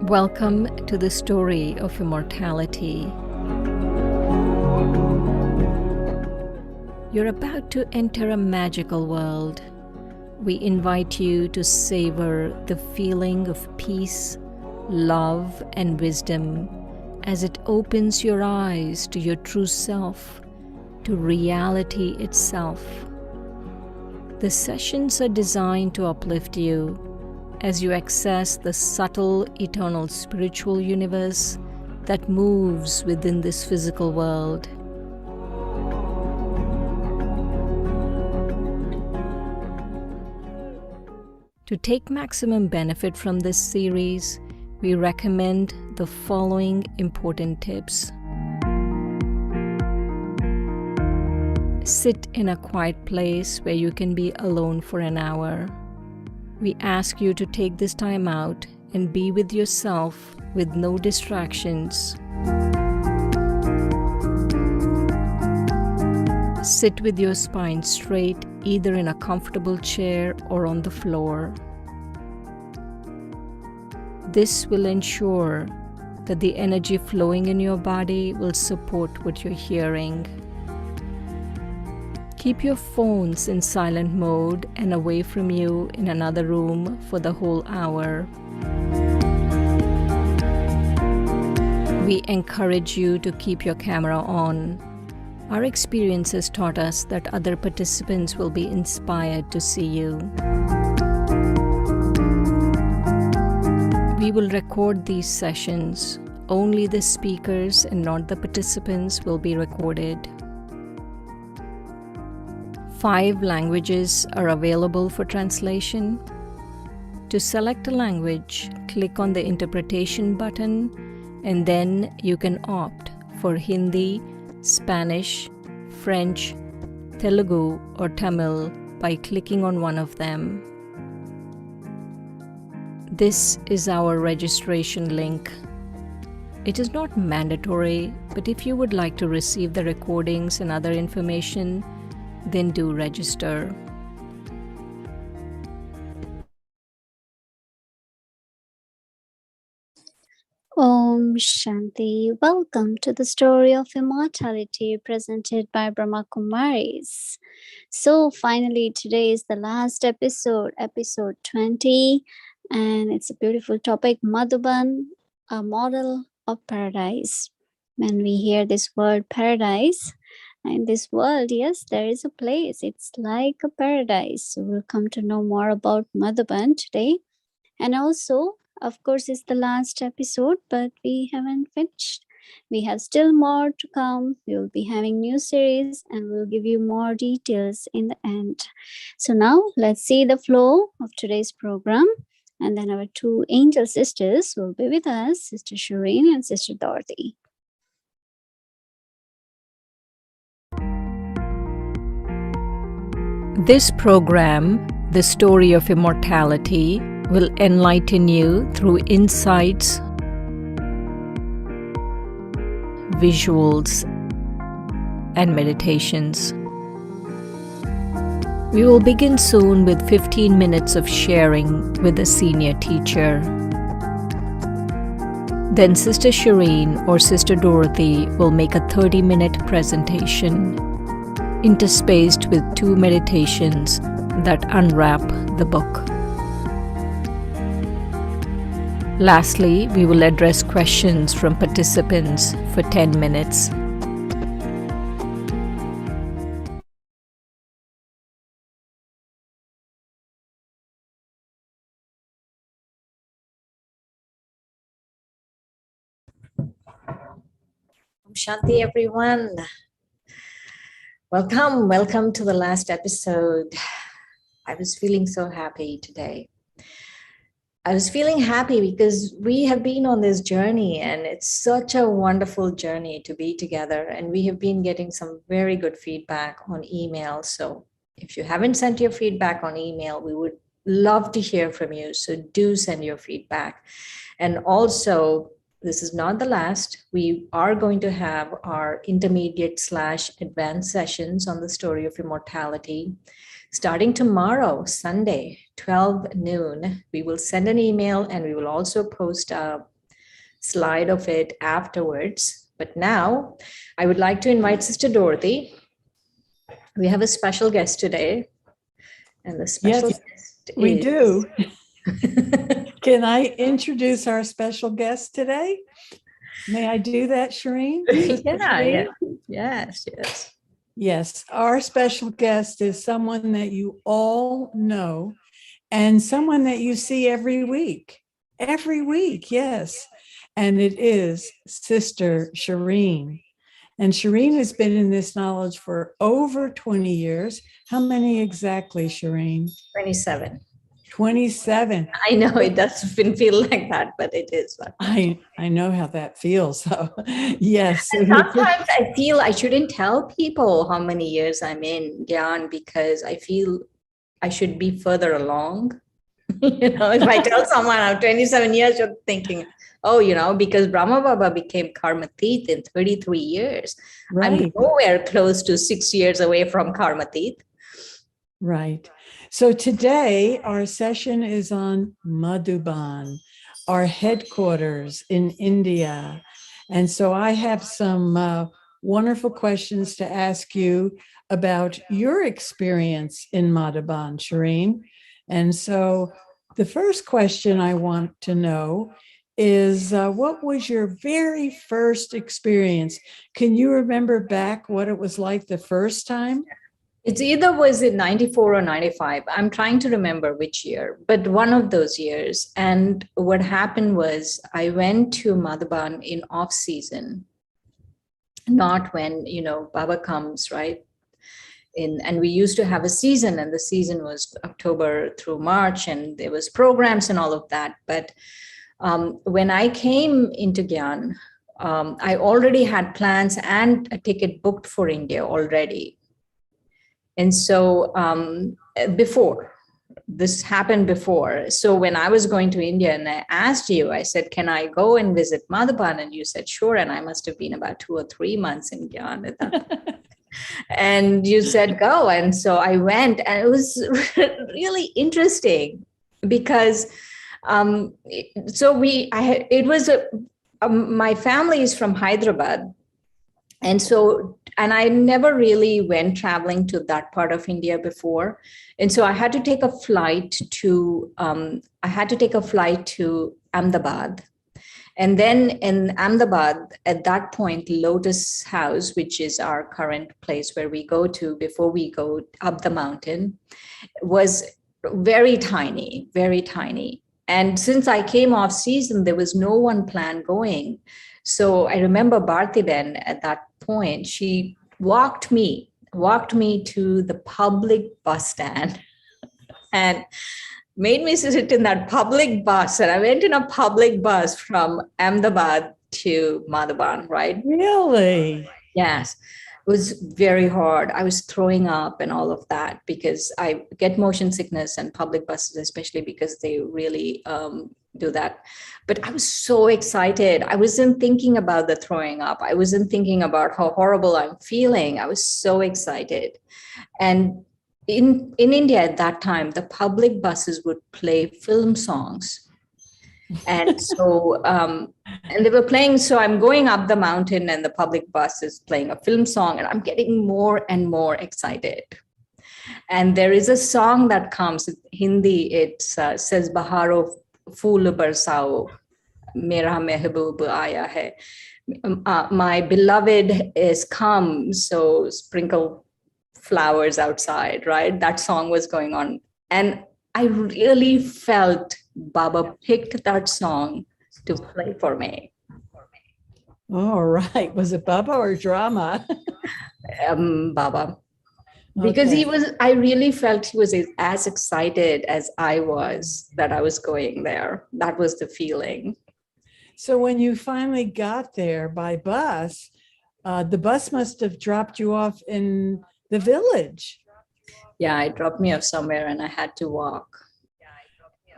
Welcome to the Story of Immortality. You're about to enter a magical world. We invite you to savor the feeling of peace, love, and wisdom as it opens your eyes to your true self, to reality itself. The sessions are designed to uplift you as you access the subtle, eternal spiritual universe that moves within this physical world. To take maximum benefit from this series, we recommend the following important tips. Sit in a quiet place where you can be alone for an hour. We ask you to take this time out and be with yourself with no distractions. Sit with your spine straight, either in a comfortable chair or on the floor. This will ensure that the energy flowing in your body will support what you're hearing. Keep your phones in silent mode and away from you in another room for the whole hour. We encourage you to keep your camera on. Our experience has taught us that other participants will be inspired to see you. We will record these sessions. Only the speakers and not the participants will be recorded. 5 languages are available for translation. To select a language, click on the interpretation button, and then you can opt for Hindi, Spanish, French, Telugu, or Tamil by clicking on one of them. This is our registration link. It is not mandatory, but if you would like to receive the recordings and other information, then do register. Om Shanti. Welcome to the Story of Immortality presented by Brahma Kumaris. So finally, today is the last episode, episode 20, and it's a beautiful topic, Madhuban, a model of paradise. When we hear this word paradise, in this world, yes, there is a place. It's like a paradise. So we'll come to know more about Madhuban today. And also, of course, it's the last episode, but we haven't finished. We have still more to come. We will be having new series and we'll give you more details in the end. So now let's see the flow of today's program. And then our 2 angel sisters will be with us, Sister Shireen and Sister Dorothy. This program, The Story of Immortality, will enlighten you through insights, visuals, and meditations. We will begin soon with 15 minutes of sharing with a senior teacher. Then Sister Shireen or Sister Dorothy will make a 30-minute presentation, interspaced with 2 meditations that unwrap the book. Lastly, we will address questions from participants for 10 minutes. Shanti, everyone. Welcome to the last episode. I was feeling so happy today. I was feeling happy because we have been on this journey and it's such a wonderful journey to be together. And we have been getting some very good feedback on email. So if you haven't sent your feedback on email, we would love to hear from you. So do send your feedback. And also, this is not the last. We are going to have our intermediate/advanced sessions on the story of immortality. Starting tomorrow, Sunday, 12 noon, we will send an email and we will also post a slide of it afterwards. But now I would like to invite Sister Dorothy. We have a special guest today. And the special guest we do. Can I introduce our special guest today? May I do that, Shireen? Yeah. Yes. Yes, our special guest is someone that you all know and someone that you see every week. Every week, yes. And it is Sister Shireen. And Shireen has been in this knowledge for over 20 years. How many exactly, Shireen? 27. 27. I know it doesn't feel like that, but it is. I know how that feels. So, yes. And sometimes I feel I shouldn't tell people how many years I'm in Gyan because I feel I should be further along. If I tell someone I'm 27 years, you're thinking, oh, because Brahma Baba became Karmatit in 33 years. Right. I'm nowhere close to 6 years away from Karmatit. Right. So today our session is on Madhuban, our headquarters in India. And so I have some wonderful questions to ask you about your experience in Madhuban, Shireen. And so the first question I want to know is what was your very first experience? Can you remember back what it was like the first time? It's either was it 94 or 95. I'm trying to remember which year, but one of those years. And what happened was I went to Madhuban in off season, not when, Baba comes, right? And we used to have a season, and the season was October through March, and there was programs and all of that. But when I came into Gyan, I already had plans and a ticket booked for India already. And so this happened before. So when I was going to India and I asked you, I said, can I go and visit Madhuban? And you said, sure. And I must have been about 2 or 3 months in Gyan at that point. And you said, go. And so I went, and it was really interesting because my family is from Hyderabad. And I never really went traveling to that part of India before. And so I had to take a flight to Ahmedabad. And then in Ahmedabad, at that point, Lotus House, which is our current place where we go to before we go up the mountain, was very tiny, very tiny. And since I came off season, there was no one planned going. So I remember Bharti then at that point, she walked me to the public bus stand and made me sit in that public bus. And I went in a public bus from Ahmedabad to Madhuban, right? Really? Yes. It was very hard. I was throwing up and all of that because I get motion sickness, and public buses, especially because they really do that. But I was so excited. I wasn't thinking about the throwing up. I wasn't thinking about how horrible I'm feeling. I was so excited. And in India at that time, the public buses would play film songs. And so, and they were playing, so I'm going up the mountain and the public bus is playing a film song, and I'm getting more and more excited. And there is a song that comes in Hindi. It says, Baharo Fool Barsao, Mera Mehboob Aaya Hai. My beloved is come, so sprinkle flowers outside, right? That song was going on. And I really felt Baba picked that song to play for me. All right. Was it Baba or drama? Baba. Because I really felt he was as excited as I was that I was going there. That was the feeling. So when you finally got there by bus, the bus must have dropped you off in the village. Yeah, it dropped me off somewhere and I had to walk.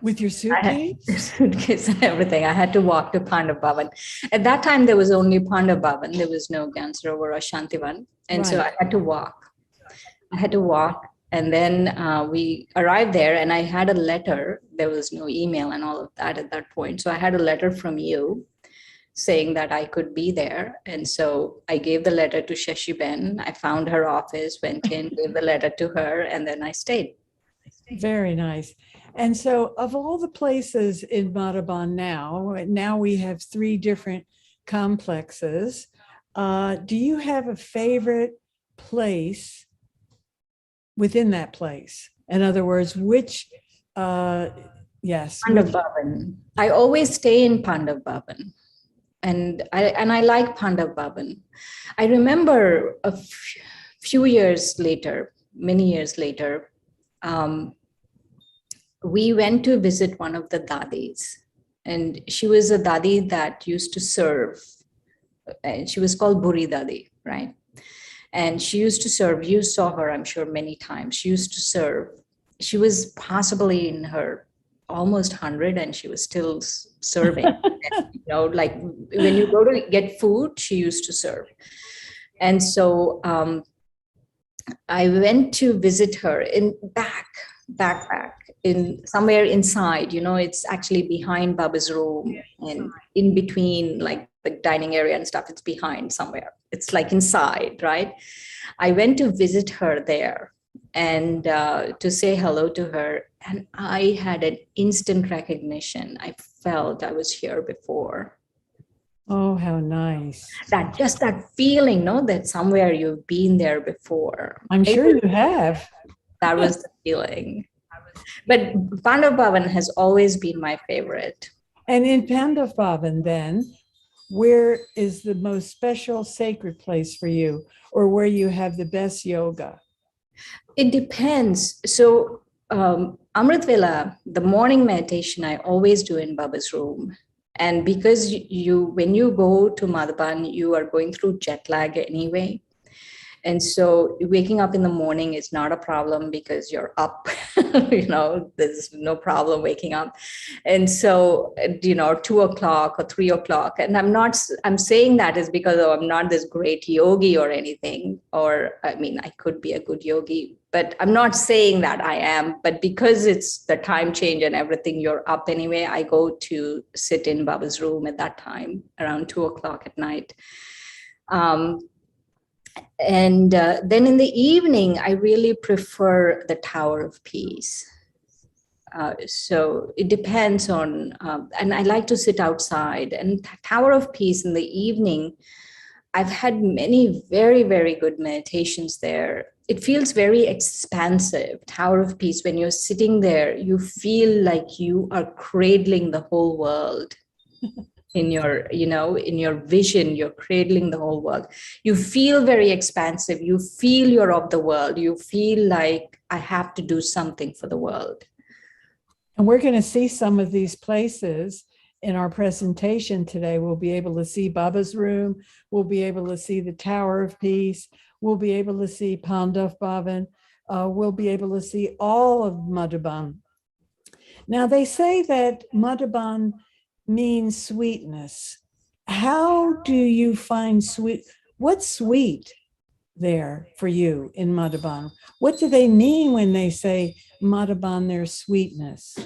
With your suitcase? Suitcase and everything. I had to walk to Pandav Bhavan. At that time, there was only Pandav Bhavan. There was no Gyan Sarovar or Shantivan. And so I had to walk. And then we arrived there, and I had a letter. There was no email and all of that at that point. So I had a letter from you saying that I could be there. And so I gave the letter to Shashi-Ben. I found her office, went in, gave the letter to her, and then I stayed. Very nice. And so of all the places in Madhuban now we have 3 different complexes. Do you have a favorite place within that place? In other words, which, yes. Pandav Bhavan. I always stay in Pandav Bhavan. And I like Pandav Bhavan. I remember a few years later, many years later, we went to visit one of the dadis. And she was a dadi that used to serve. And she was called Buri Dadi, right? And she used to serve. You saw her, I'm sure, many times. She used to serve. She was possibly in her almost 100, and she was still serving. And, like when you go to get food, she used to serve. And so I went to visit her in backpack in somewhere inside. It's actually behind Baba's room, and in between, like the dining area and stuff, it's behind somewhere. It's like inside, right? I went to visit her there and to say hello to her. And I had an instant recognition. I felt I was here before. Oh, how nice. That feeling, that somewhere you've been there before. I'm sure you have. That was the feeling. But Pandav Bhavan has always been my favorite. And in Pandav Bhavan, then, where is the most special sacred place for you, or where you have the best yoga? It depends. So Amrit Vela, the morning meditation, I always do in Baba's room. And because when you go to Madhuban, you are going through jet lag anyway. And so waking up in the morning is not a problem because you're up, there's no problem waking up. And so, 2:00 or 3:00. And I'm saying that is because I'm not this great yogi or anything, I could be a good yogi, but I'm not saying that I am, but because it's the time change and everything, you're up anyway. I go to sit in Baba's room at that time around 2:00 at night. And then in the evening, I really prefer the Tower of Peace. So it depends on, and I like to sit outside. And Tower of Peace in the evening, I've had many very, very good meditations there. It feels very expansive. Tower of Peace, when you're sitting there, you feel like you are cradling the whole world. In your vision, you're cradling the whole world. You feel very expansive. You feel you're of the world. You feel like I have to do something for the world. And we're going to see some of these places in our presentation today. We'll be able to see Baba's room. We'll be able to see the Tower of Peace. We'll be able to see Pandav Bhavan. We'll be able to see all of Madhuban. Now, they say that Madhuban means sweetness. How do you find sweet? What's sweet there for you in Madhuban? What do they mean when they say Madhuban, there's sweetness?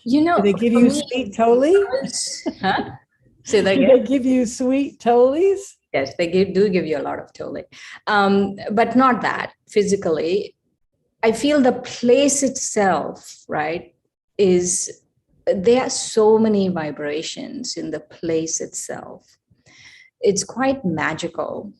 Do they give you sweet toli? Huh? Say that again. Do they give you sweet tolis? Yes, they do give you a lot of toli, but not that physically. I feel the place itself, right, there are so many vibrations in the place itself. It's quite magical.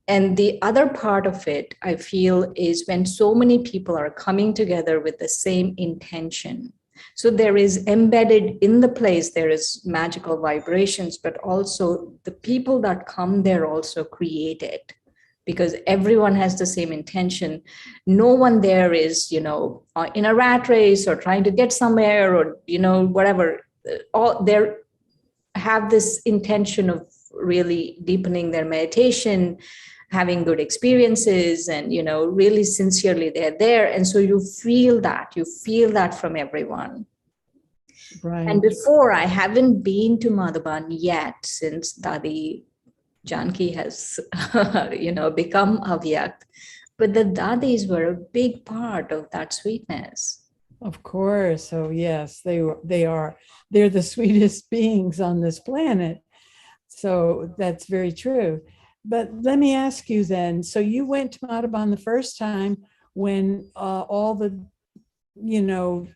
And the other part of it, I feel, is when so many people are coming together with the same intention. So there is embedded in the place, there is magical vibrations, but also the people that come there also create it. Because everyone has the same intention. No one there is, in a rat race or trying to get somewhere or, whatever. All they have this intention of really deepening their meditation, having good experiences, and, really sincerely they're there. And so you feel that from everyone. Right. And before, I haven't been to Madhuban yet since Dadi Janki has, become Avyakt. But the dadis were a big part of that sweetness. Of course. So yes, they're the sweetest beings on this planet. So that's very true. But let me ask you then, so you went to Madhuban the first time when all the,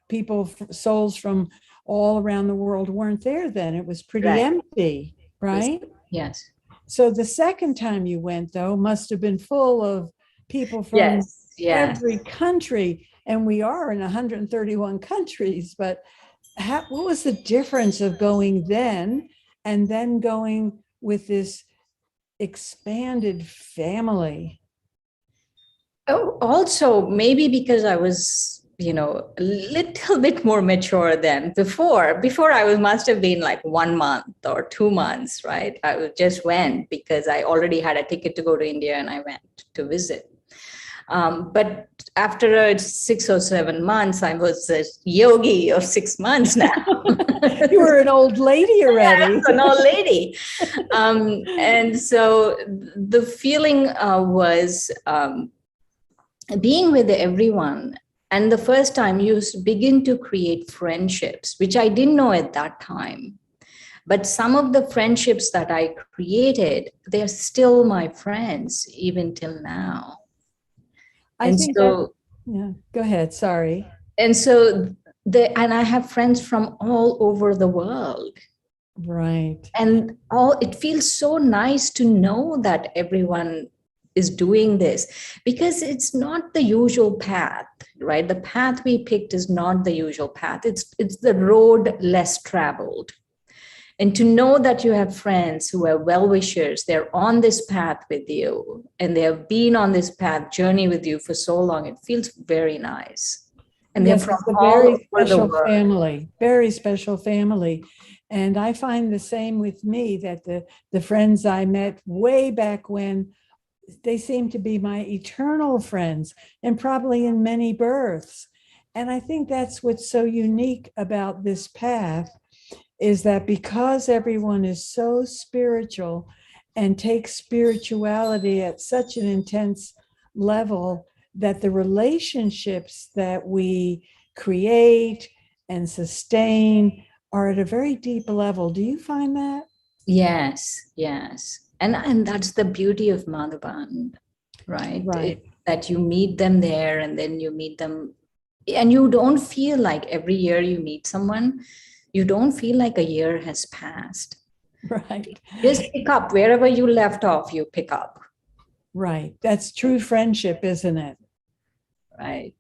people, souls from all around the world weren't there then. It was pretty Right. empty, right? Yes. So the second time you went, though, must have been full of people from Yes. Yes. every country. And we are in 131 countries. But what was the difference of going then and then going with this expanded family? Oh, also, maybe because I was, a little bit more mature than before. Before I must have been like 1 month or 2 months, right? Just went because I already had a ticket to go to India and I went to visit. But after 6 or 7 months, I was a yogi of 6 months now. You were an old lady already. Yeah, an old lady. And so the feeling was being with everyone. And the first time you begin to create friendships, which I didn't know at that time. But some of the friendships that I created, they're still my friends even till now. I And think so, yeah, go ahead. Sorry. and so and I have friends from all over the world. Right. And it feels so nice to know that everyone is doing this, because it's not the usual path, right? The path we picked is not the usual path. It's the road less traveled. And to know that you have friends who are well-wishers, they're on this path with you, and they have been on this path journey with you for so long, it feels very nice. And Yes, they're from it's a all very over the special world. family, very special family. And I find the same with me, that the friends I met way back when, they seem to be my eternal friends, and probably in many births. And I think that's what's so unique about this path, is that because everyone is so spiritual and takes spirituality at such an intense level, that the relationships that we create and sustain are at a very deep level. Do you find that? Yes, yes. And that's the beauty of Madhuban, right? Right. That you meet them there, and then you meet them, and you don't feel like every year you meet someone, you don't feel like a year has passed. Right. Just pick up wherever you left off, you pick up. Right. That's true friendship, isn't it? Right.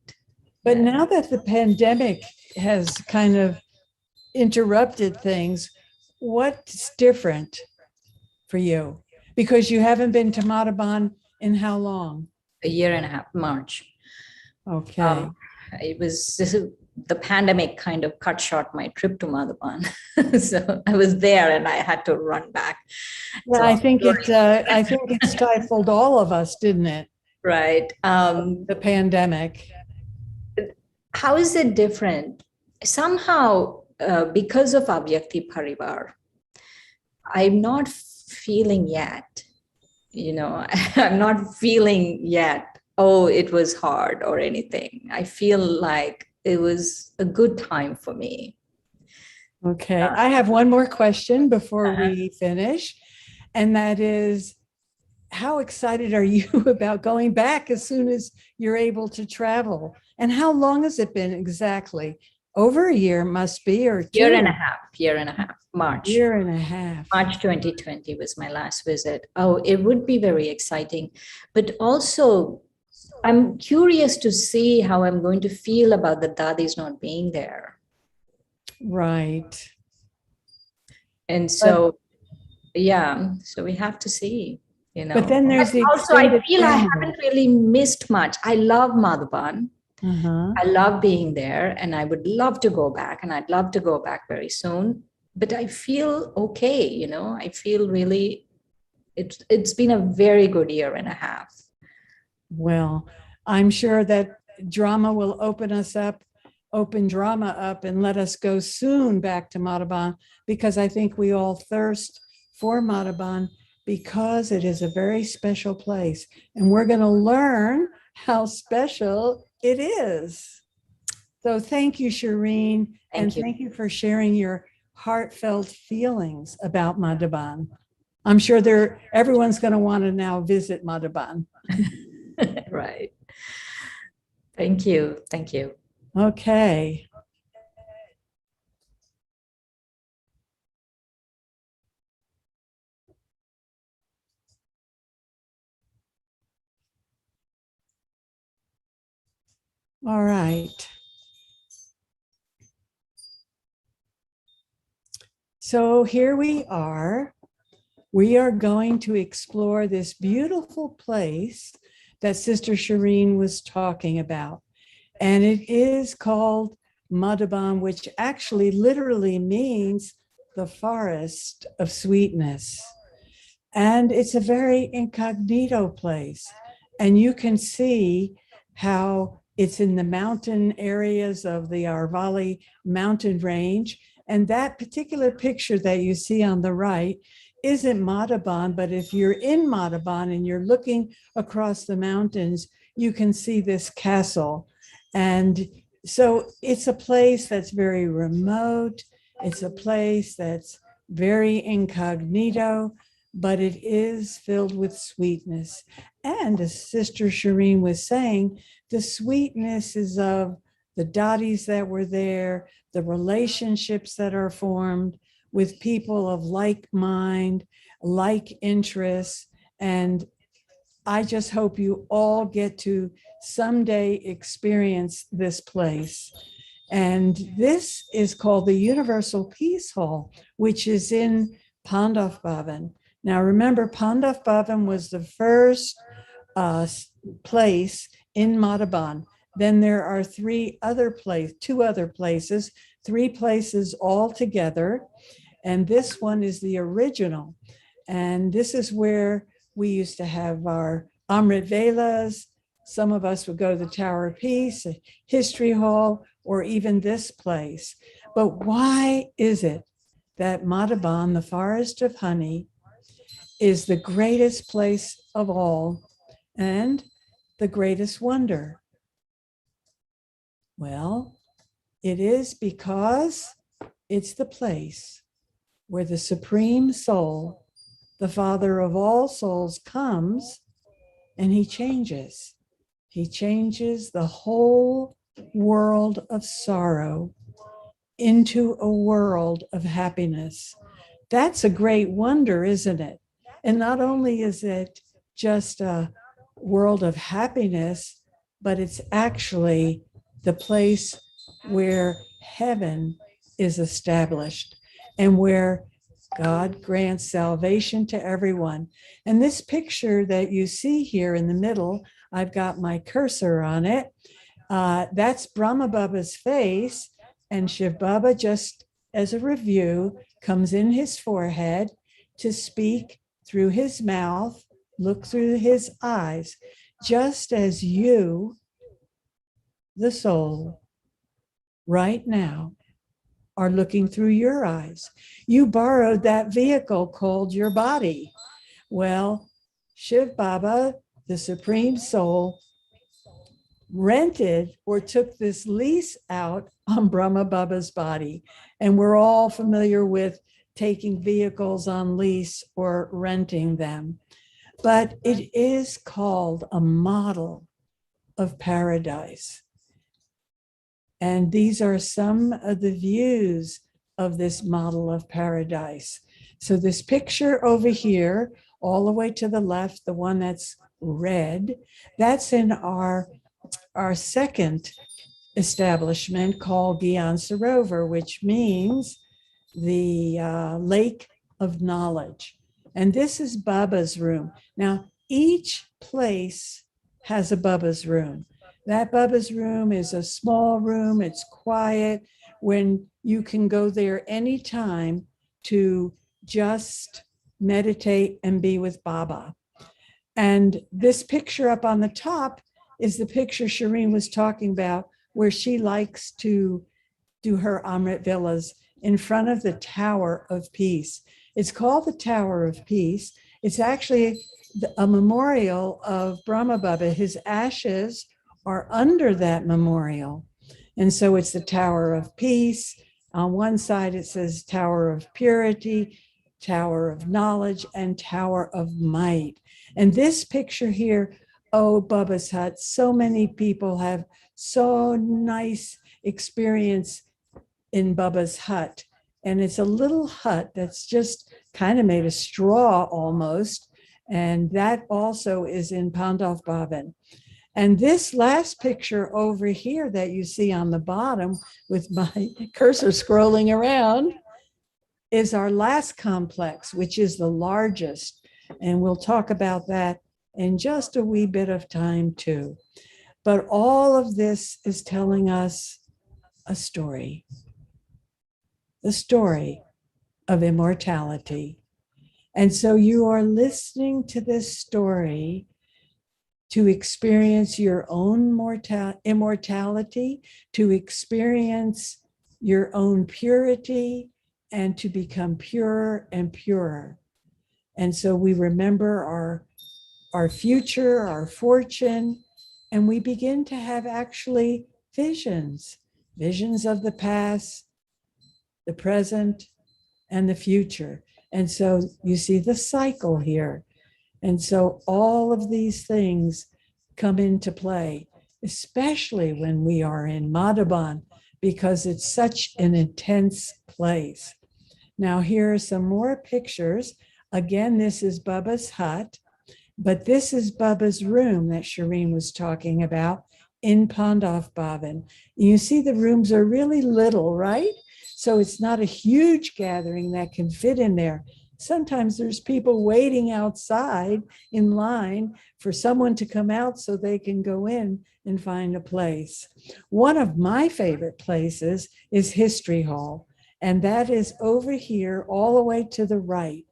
But Yeah. now that the pandemic has kind of interrupted things, what's different for you? Because you haven't been to Madhuban in how long? A year and a half, March. Okay. The pandemic kind of cut short my trip to Madhuban. So I was there and I had to run back. Yeah, So I think it stifled all of us, didn't it? right. The pandemic. How is it different? Somehow, because of Avyakti Parivar, I'm not feeling yet, I'm not feeling yet, oh, it was hard or anything. I feel like it was a good time for me. Okay. I have one more question before Uh-huh. we finish. And that is, how excited are you about going back as soon as you're able to travel? And how long has it been exactly? Over a year must be, or 2? Year and a half, March. Year and a half. March 2020 was my last visit. Oh, it would be very exciting. But also, I'm curious to see how I'm going to feel about the dadis not being there. Right. And so, so we have to see, But then there's the also, I extended feel I family. haven't really missed much. I love Madhuban. Uh-huh. I love being there, and I would love to go back, and I'd love to go back very soon. But I feel okay, I feel really, it's been a very good year and a half. Well, I'm sure that drama will open drama up and let us go soon back to Madhuban, because I think we all thirst for Madhuban, because it is a very special place. And we're going to learn how special it is. So thank you, Shireen. Thank you. Thank you for sharing your heartfelt feelings about Madhuban. I'm sure everyone's going to want to now visit Madhuban. Right. Thank you. Thank you. Okay. All right. So here we are. We are going to explore this beautiful place that Sister Shireen was talking about. And it is called Madhuban, which actually literally means the forest of sweetness. And it's a very incognito place. And you can see how it's in the mountain areas of the Arvali mountain range. And that particular picture that you see on the right isn't Madhuban, but if you're in Madhuban and you're looking across the mountains, you can see this castle. And so it's a place that's very remote. It's a place that's very incognito, but it is filled with sweetness. And as Sister Shireen was saying, the sweetness is of the dadis that were there, the relationships that are formed with people of like mind, like interests. And I just hope you all get to someday experience this place. And this is called the Universal Peace Hall, which is in Pandav Bhavan. Now, remember, Pandav Bhavan was the first place in Madhuban. Then there are two other places, 3 places all together. And this one is the original. And this is where we used to have our Amrit Velas. Some of us would go to the Tower of Peace, a History Hall, or even this place. But why is it that Madhuban, the forest of honey, is the greatest place of all and the greatest wonder? Well, it is because it's the place where the Supreme Soul, the Father of all souls, comes and he changes. He changes the whole world of sorrow into a world of happiness. That's a great wonder, isn't it? And not only is it just a world of happiness, but it's actually the place where heaven is established and where God grants salvation to everyone. And this picture that you see here in the middle, I've got my cursor on it. That's Brahma Baba's face. And Shiv Baba, just as a review, comes in his forehead to speak through his mouth, look through his eyes, just as you, the soul, right now, are looking through your eyes. You borrowed that vehicle called your body. Well, Shiv Baba, the Supreme Soul, rented or took this lease out on Brahma Baba's body. And we're all familiar with taking vehicles on lease or renting them. But it is called a model of paradise. And these are some of the views of this model of paradise. So this picture over here, all the way to the left, the one that's red, that's in our second establishment called Gyan Sarovar, which means the lake of knowledge. And this is Baba's room. Now, each place has a Baba's room. That Baba's room is a small room. It's quiet, when you can go there anytime to just meditate and be with Baba. And this picture up on the top is the picture Shireen was talking about, where she likes to do her Amrit Villas in front of the Tower of Peace. It's called the Tower of Peace. It's actually a memorial of Brahma Baba. His ashes are under that memorial. And so it's the Tower of Peace. On one side, it says Tower of Purity, Tower of Knowledge, and Tower of Might. And this picture here, oh, Baba's hut, so many people have so nice experience in Baba's hut. And it's a little hut that's just kind of made of straw almost. And that also is in Pandov Bhavan. And this last picture over here that you see on the bottom with my cursor scrolling around is our last complex, which is the largest. And we'll talk about that in just a wee bit of time too. But all of this is telling us a story, the story of immortality. And so you are listening to this story to experience your own immortality, to experience your own purity, and to become purer and purer. And so we remember our future, our fortune, and we begin to have actually visions of the past, the present, and the future. And so you see the cycle here. And so all of these things come into play, especially when we are in Madhuban, because it's such an intense place. Now, here are some more pictures. Again, this is Baba's hut, but this is Baba's room that Shireen was talking about in Pandov Bhavan. You see the rooms are really little, right? So it's not a huge gathering that can fit in there. Sometimes there's people waiting outside in line for someone to come out so they can go in and find a place. One of my favorite places is History Hall, and that is over here all the way to the right.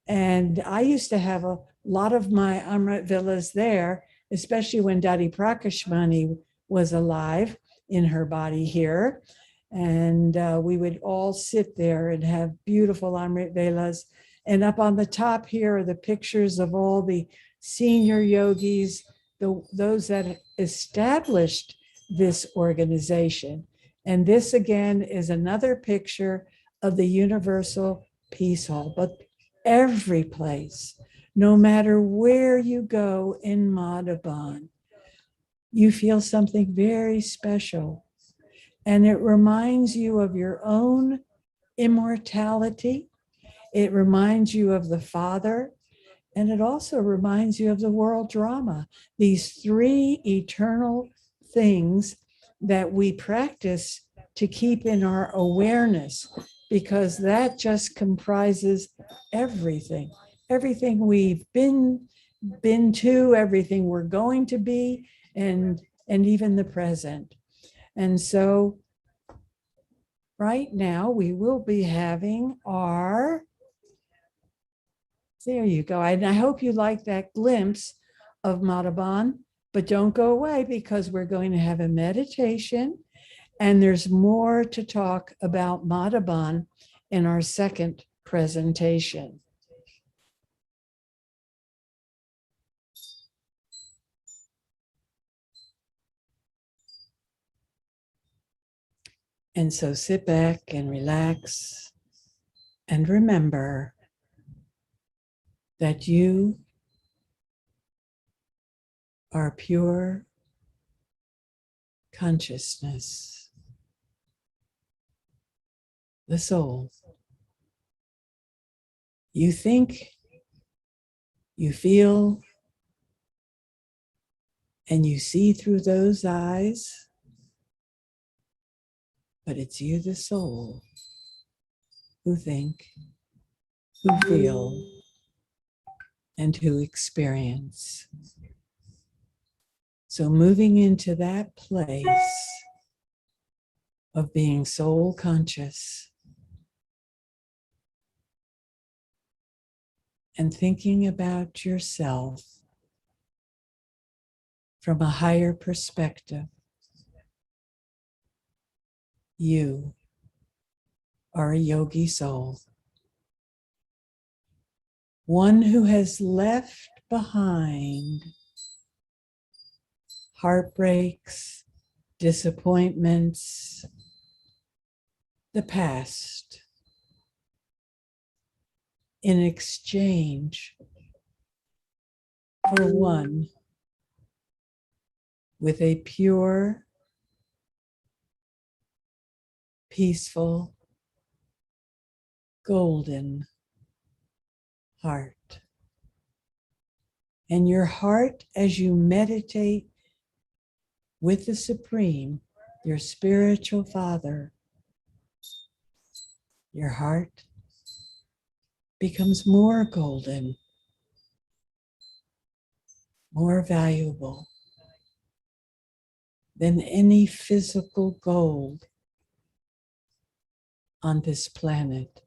And I used to have a lot of my Amrit villas there, especially when Dadi Prakashmani was alive in her body here. And we would all sit there and have beautiful Amrit villas. And up on the top here are the pictures of all the senior yogis, those that established this organization. And this again is another picture of the Universal Peace Hall. But every place, no matter where you go in Madhuban, you feel something very special. And it reminds you of your own immortality. It reminds you of the Father, and it also reminds you of the world drama, these three eternal things that we practice to keep in our awareness, because that just comprises everything we've been to, everything we're going to be, and even the present. And so right now we will be having our, there you go. And I hope you like that glimpse of Madhuban, but don't go away because we're going to have a meditation and there's more to talk about Madhuban in our second presentation. And so sit back and relax and remember that you are pure consciousness, the soul. You think, you feel, and you see through those eyes, but it's you, the soul, who think, who feel, and who experience. So moving into that place of being soul conscious and thinking about yourself from a higher perspective. You are a yogi soul, one who has left behind heartbreaks, disappointments, the past, in exchange for one with a pure, peaceful, golden heart. And your heart, as you meditate with the Supreme, your spiritual Father, your heart becomes more golden, more valuable than any physical gold on this planet.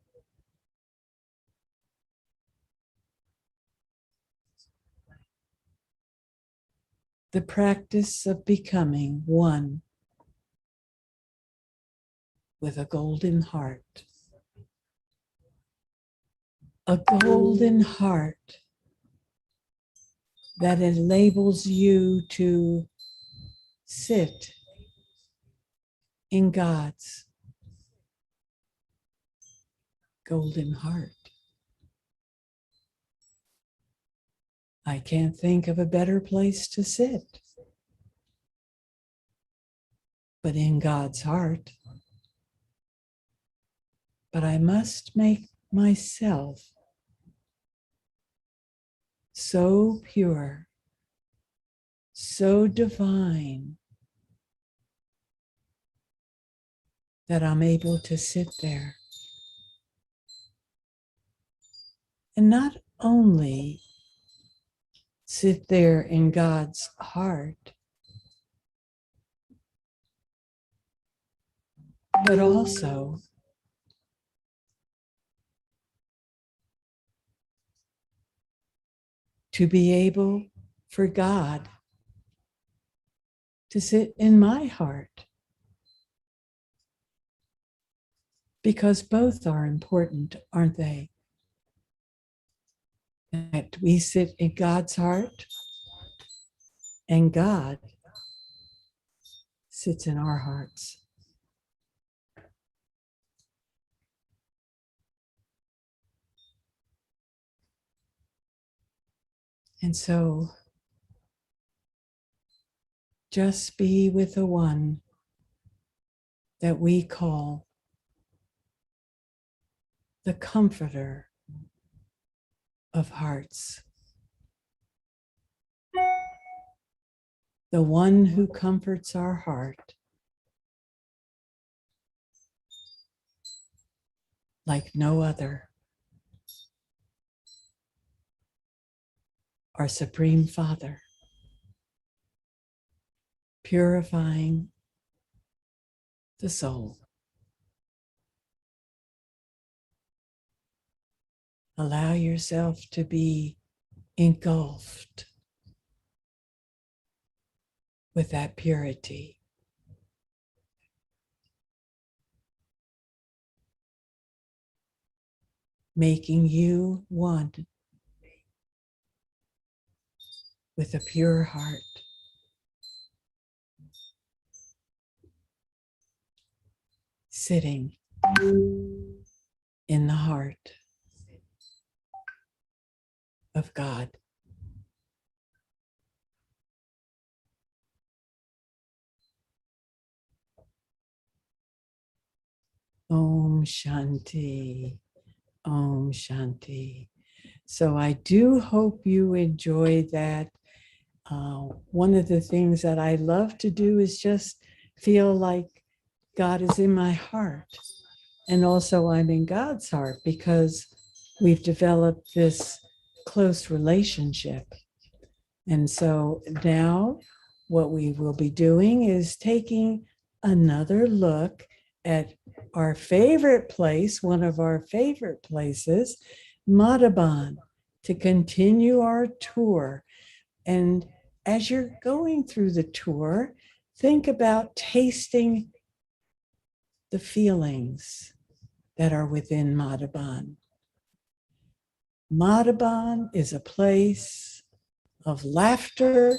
The practice of becoming one with a golden heart. A golden heart that enables you to sit in God's golden heart. I can't think of a better place to sit but in God's heart. But I must make myself so pure, so divine, that I'm able to sit there and not only sit there in God's heart, but also to be able for God to sit in my heart, because both are important, aren't they? That we sit in God's heart and God sits in our hearts. And so just be with the one that we call the comforter of hearts. The one who comforts our heart like no other. Our Supreme Father, purifying the soul. Allow yourself to be engulfed with that purity. Making you one with a pure heart. Sitting in the heart of God. Om Shanti, Om Shanti. So I do hope you enjoyed that. One of the things that I love to do is just feel like God is in my heart. And also I'm in God's heart, because we've developed this close relationship. And so now what we will be doing is taking another look at our favorite place, one of our favorite places, Madhuban, to continue our tour. And as you're going through the tour, think about tasting the feelings that are within Madhuban. Madhuban is a place of laughter,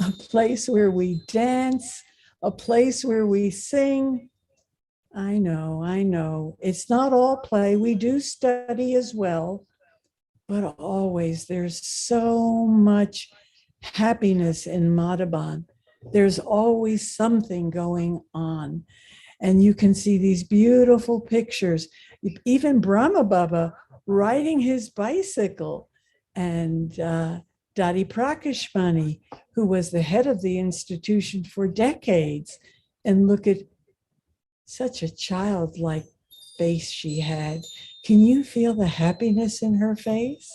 a place where we dance, a place where we sing. I know. It's not all play. We do study as well, but always there's so much happiness in Madhuban. There's always something going on. And you can see these beautiful pictures. Even Brahma Baba riding his bicycle, and Dadi Prakashmani, who was the head of the institution for decades. And look at such a childlike face she had. Can you feel the happiness in her face?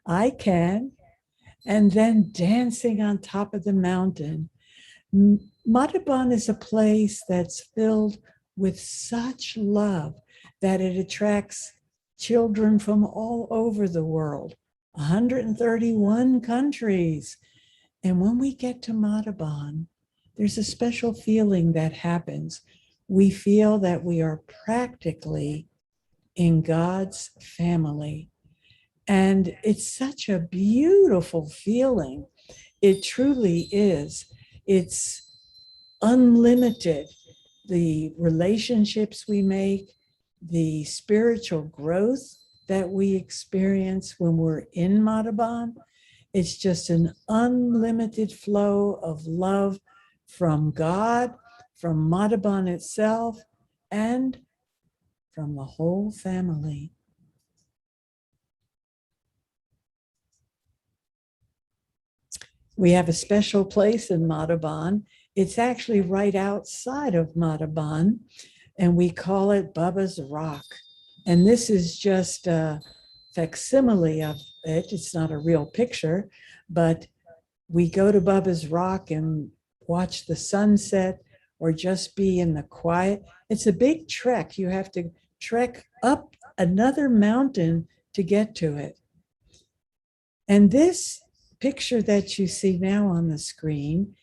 I can. And then dancing on top of the mountain. Madhuban is a place that's filled with such love that it attracts children from all over the world, 131 countries. And when we get to Madhuban, there's a special feeling that happens. We feel that we are practically in God's family. And it's such a beautiful feeling. It truly is. It's unlimited. The relationships we make, the spiritual growth that we experience when we're in Madhuban, it's just an unlimited flow of love from God, from Madhuban itself, and from the whole family. We have a special place in Madhuban. It's actually right outside of Madhuban, and we call it Baba's Rock. And this is just a facsimile of it. It's not a real picture, but we go to Baba's Rock and watch the sunset or just be in the quiet. It's a big trek. You have to trek up another mountain to get to it. And this picture that you see now on the screen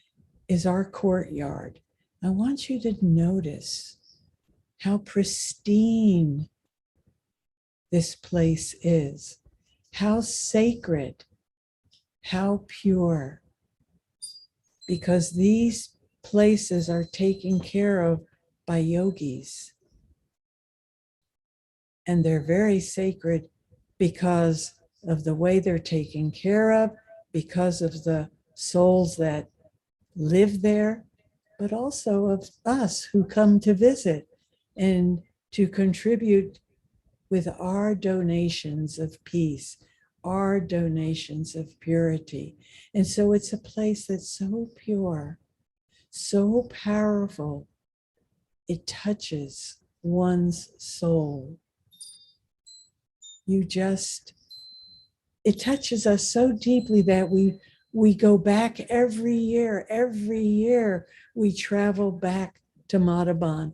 is our courtyard. I want you to notice how pristine this place is, how sacred, how pure, because these places are taken care of by yogis. And they're very sacred because of the way they're taken care of, because of the souls that live there, but also of us who come to visit and to contribute with our donations of peace, our donations of purity. And so it's a place that's so pure, so powerful, it touches one's soul. It touches us so deeply that we go back every year we travel back to Madhuban.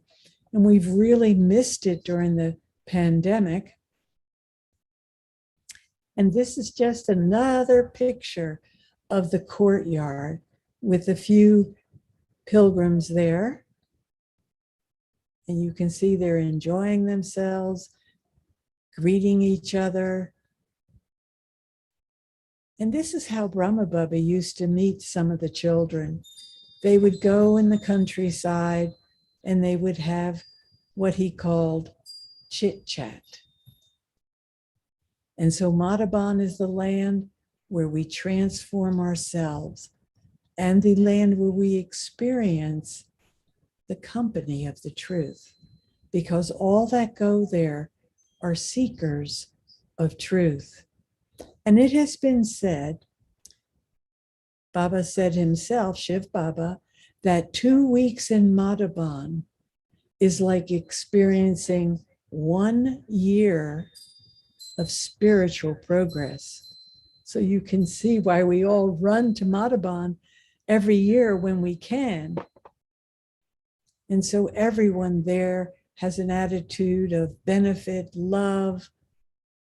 And we've really missed it during the pandemic. And this is just another picture of the courtyard with a few pilgrims there. And you can see they're enjoying themselves, greeting each other. And this is how Brahma Baba used to meet some of the children. They would go in the countryside and they would have what he called chit chat. And so Madhuban is the land where we transform ourselves and the land where we experience the company of the truth, because all that go there are seekers of truth. And it has been said, Baba said himself, Shiv Baba, that 2 weeks in Madhuban is like experiencing 1 year of spiritual progress. So you can see why we all run to Madhuban every year when we can. And so everyone there has an attitude of benefit, love,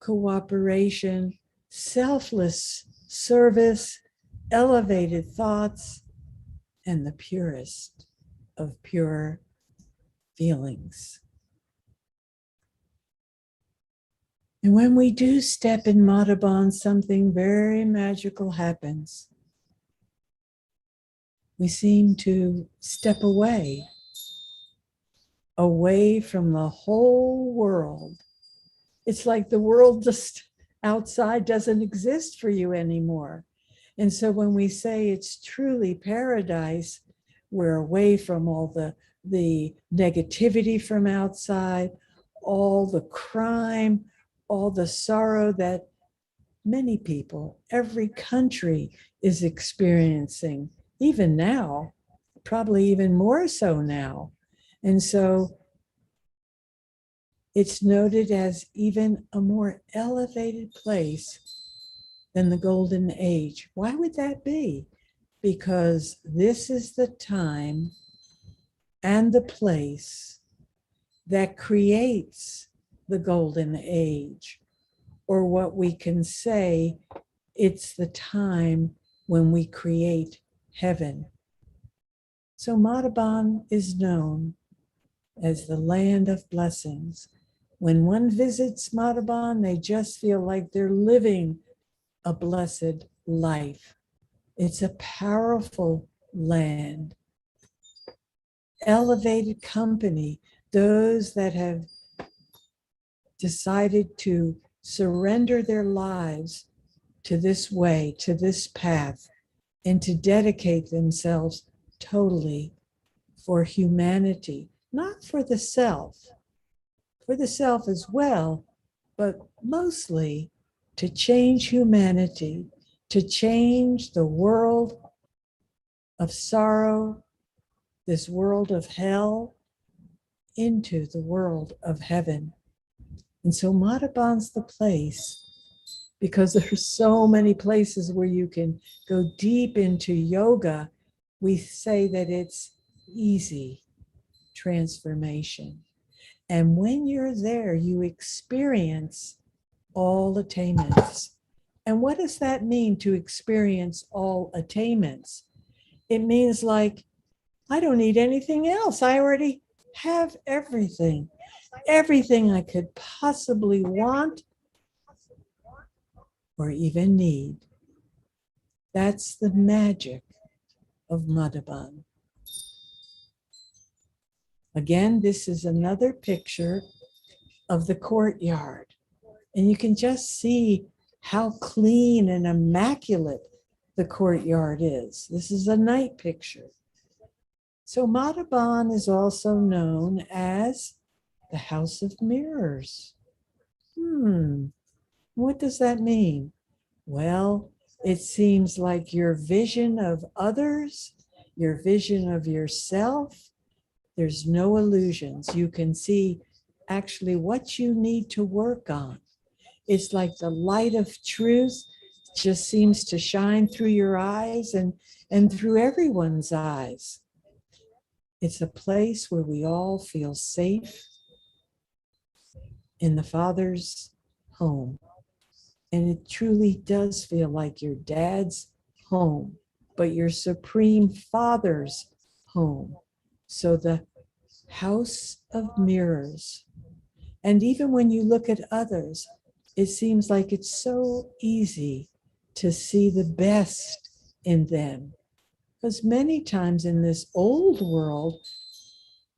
cooperation, selfless service, elevated thoughts, and the purest of pure feelings. And when we do step in Madhuban, something very magical happens. we seem to step away from the whole world. It's like the world just outside doesn't exist for you anymore. And so when we say it's truly paradise, we're away from all the negativity from outside, all the crime, all the sorrow that many people, every country is experiencing, even now, probably even more so now. And so it's noted as even a more elevated place than the Golden Age. Why would that be? Because this is the time and the place that creates the Golden Age, or what we can say, it's the time when we create heaven. So Madhuban is known as the land of blessings. When one visits Madhuban, they just feel like they're living a blessed life. It's a powerful land. Elevated company, those that have decided to surrender their lives to this way, to this path, and to dedicate themselves totally for humanity, not for the self as well, but mostly to change humanity, to change the world of sorrow, this world of hell, into the world of heaven. And so Madhuban's the place, because there's so many places where you can go deep into yoga. We say that it's easy transformation. And when you're there, you experience all attainments. And what does that mean, to experience all attainments? It means like, I don't need anything else. I already have everything I could possibly want or even need. That's the magic of Madhuban. Again, this is another picture of the courtyard. And you can just see how clean and immaculate the courtyard is. This is a night picture. So Madhuban is also known as the House of Mirrors. What does that mean? Well, it seems like your vision of others, your vision of yourself, there's no illusions. You can see actually what you need to work on. It's like the light of truth just seems to shine through your eyes and through everyone's eyes. It's a place where we all feel safe in the Father's home. And it truly does feel like your dad's home, but your Supreme Father's home. So the House of Mirrors. And even when you look at others, it seems like it's so easy to see the best in them. Because many times in this old world,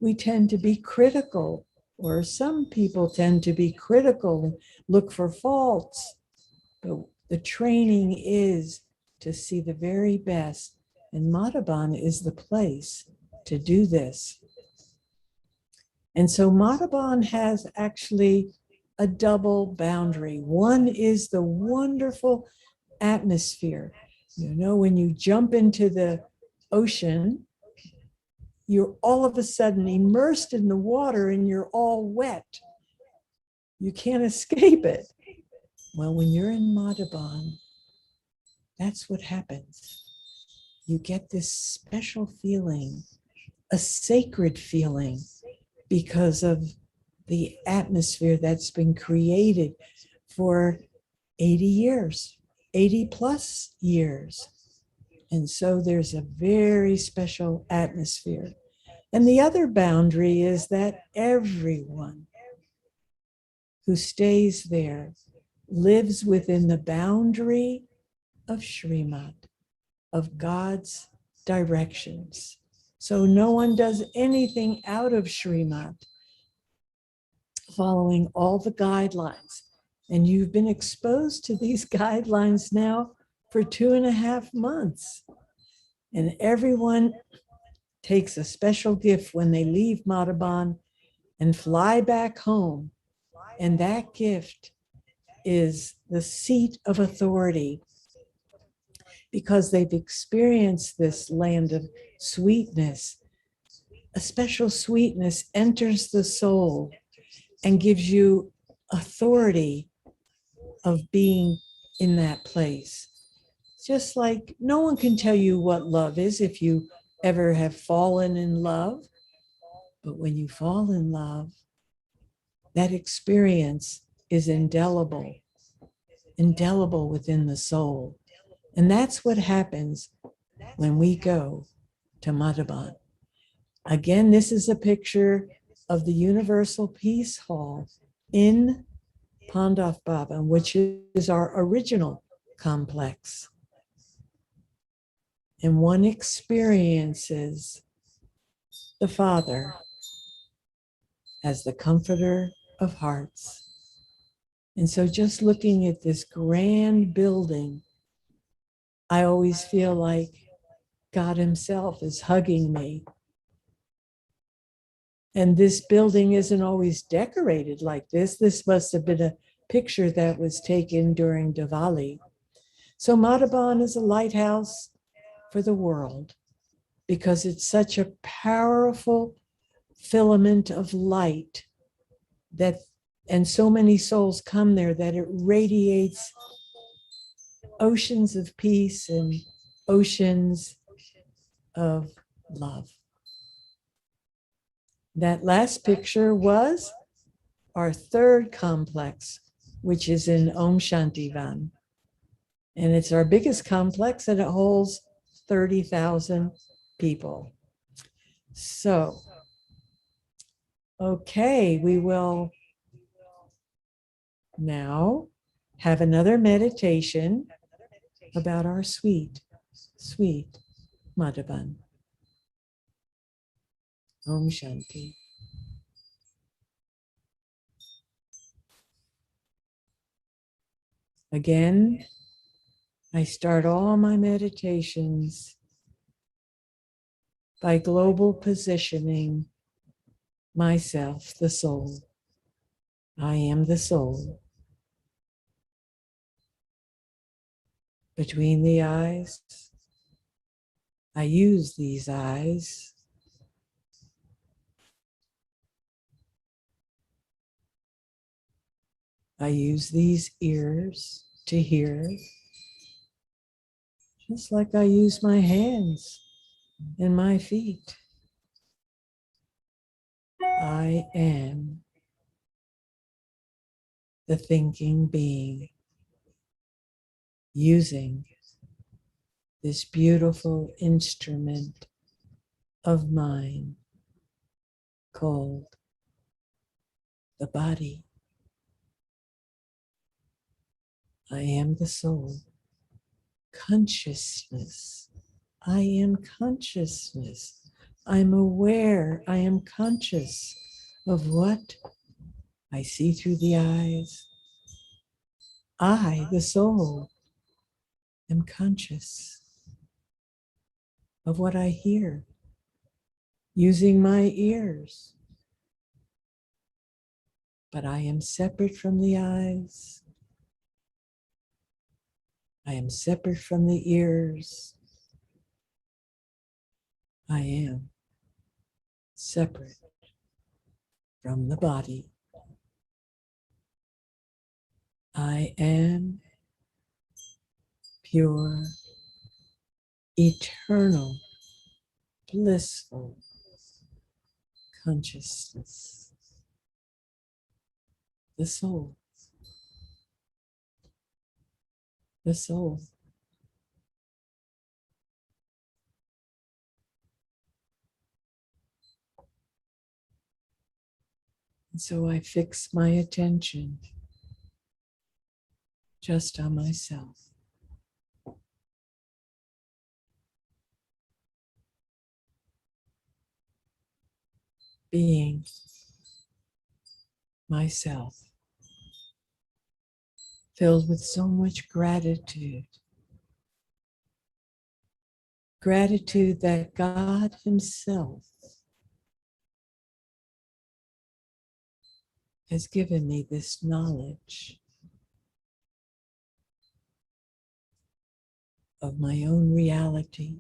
we tend to be critical, or some people tend to be critical and look for faults. But the training is to see the very best. And Madhuban is the place to do this. And so Madhuban has actually a double boundary. One is the wonderful atmosphere. You know, when you jump into the ocean, you're all of a sudden immersed in the water and you're all wet. You can't escape it. Well, when you're in Madhuban, that's what happens. You get this special feeling, a sacred feeling, because of the atmosphere that's been created for 80 years, 80 plus years. And so there's a very special atmosphere. And the other boundary is that everyone who stays there lives within the boundary of Srimad, of God's directions. So no one does anything out of Srimad, following all the guidelines. And you've been exposed to these guidelines now for 2.5 months. And everyone takes a special gift when they leave Madhuban and fly back home. And that gift is the seat of authority, because they've experienced this land of sweetness. A special sweetness enters the soul and gives you authority of being in that place. Just like no one can tell you what love is if you ever have fallen in love. But when you fall in love, that experience is indelible within the soul. And that's what happens when we go to Madhuban. Again, this is a picture of the Universal Peace Hall in Pandaf Bhavan, which is our original complex. And one experiences the Father as the comforter of hearts. And so just looking at this grand building, I always feel like God Himself is hugging me. And this building isn't always decorated like this. This must have been a picture that was taken during Diwali. So Madhuban is a lighthouse for the world because it's such a powerful filament of light that, and so many souls come there that it radiates oceans of peace and oceans of love. That last picture was our third complex, which is in Om Shanti Van. And it's our biggest complex, and it holds 30,000 people. So, okay, we will now have another meditation about our sweet Madhuban. Om Shanti. Again, I start all my meditations by global positioning myself, the soul. I am the soul. Between the eyes, I use these eyes I use these ears to hear, just like I use my hands and my feet. I am the thinking being using this beautiful instrument of mine called the body. I am the soul. Consciousness. I am consciousness. I'm aware. I am conscious of what I see through the eyes. I, the soul, am conscious of what I hear using my ears. But I am separate from the eyes. I am separate from the ears. I am separate from the body. I am pure, eternal, blissful consciousness. The soul. The soul. And so I fix my attention just on myself. being myself, filled with so much gratitude. Gratitude that God Himself has given me this knowledge of my own reality,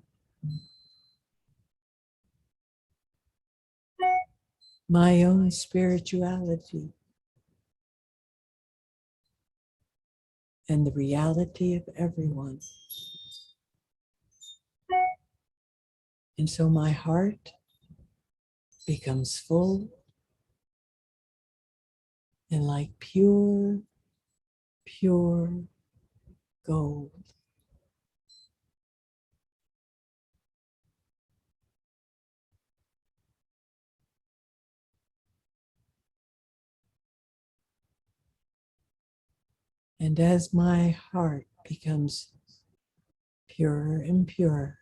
my own spirituality, and the reality of everyone. And so my heart becomes full and like pure, pure gold. And as my heart becomes purer and purer,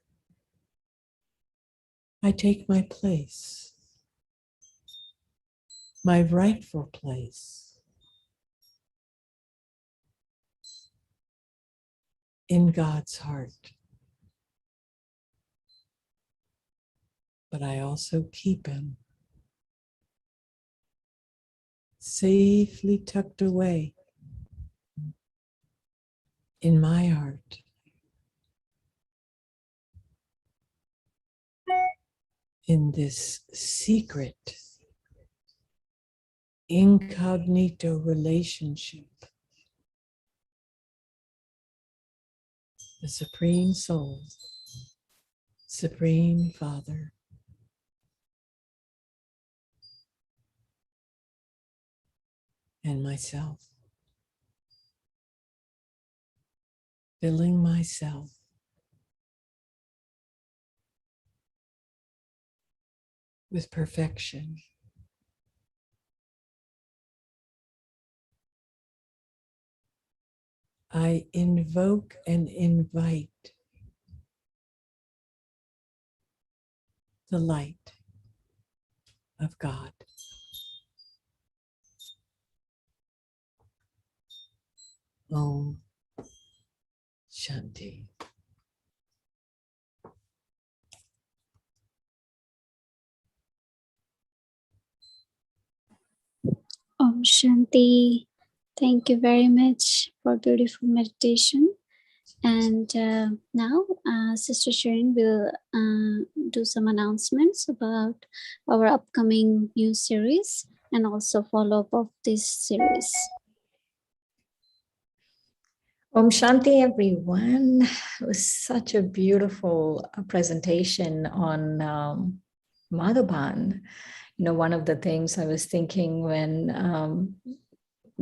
I take my place, my rightful place in God's heart. But I also keep Him safely tucked away in my heart, in this secret, incognito relationship, the Supreme Soul, Supreme Father, and myself, filling myself with perfection. I invoke and invite the light of God. Om Shanti. Om Shanti. Thank you very much for beautiful meditation. And now Sister Sharon will do some announcements about our upcoming new series and also follow-up of this series. Om Shanti, everyone. It was such a beautiful presentation on Madhuban. You know, one of the things I was thinking when